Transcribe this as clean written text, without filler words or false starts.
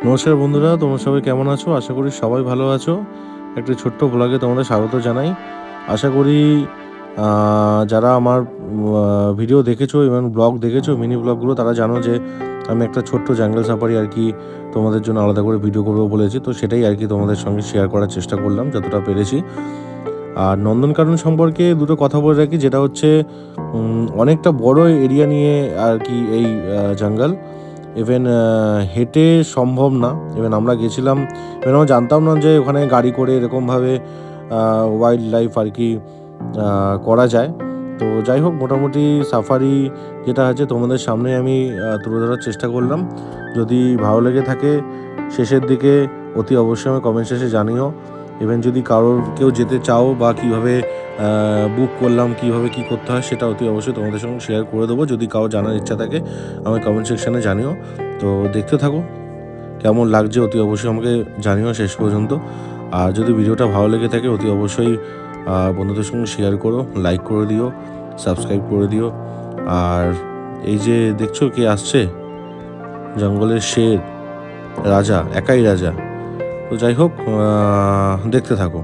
নমস্কার বন্ধুরা, তোমরা সবাই কেমন আছো? আশা করি সবাই ভালো আছো। একটি ছোট্ট ব্লগে তোমাদের স্বাগত জানাই। আশা করি যারা আমার ভিডিও দেখেছো এবং ব্লগ দেখেছো, মিনি ব্লগগুলো, তারা জানো যে আমি একটা ছোট্ট জঙ্গল সাফারি আর কি তোমাদের জন্য আলাদা করে ভিডিও করবো বলেছি। তো সেটাই আর কি তোমাদের সঙ্গে শেয়ার করার চেষ্টা করলাম যতটা পেরেছি। আর নন্দনকানন সম্পর্কে দুটো কথা বলে রাখি, যেটা হচ্ছে অনেকটা বড় এরিয়া নিয়ে আর কি এই জঙ্গল। ইভেন হেঁটে সম্ভব না। ইভেন আমরা গেছিলাম, ইভেন আমরা জানতাম না যে ওখানে গাড়ি করে এরকমভাবে ওয়াইল্ড লাইফ আর কি করা যায়। তো যাই হোক, মোটামুটি সাফারি যেটা আছে তোমাদের সামনে আমি তুলে ধরার চেষ্টা করলাম। যদি ভালো লেগে থাকে শেষের দিকে অতি অবশ্যই আমি কমেন্ট শেষে জানিও। ইভেন যদি কেউ যেতে চাও বা কীভাবে বুক করলাম, কীভাবে কী করতে হয়, সেটা অতি অবশ্যই তোমাদের সঙ্গে শেয়ার করে দেবো। যদি কারো জানার ইচ্ছা থাকে আমাকে কমেন্ট সেকশানে জানিও। তো দেখতে থাকো, কেমন লাগছে অতি অবশ্যই আমাকে জানিও শেষ পর্যন্ত। আর যদি ভিডিওটা ভালো লেগে থাকে অতি অবশ্যই বন্ধুদের সঙ্গে শেয়ার করো, লাইক করে দিও, সাবস্ক্রাইব করে দিও। আর এই যে দেখছো কে আসছে, জঙ্গলের শের, রাজা, একাই রাজা। তো যাই হোক, দেখতে থাকো।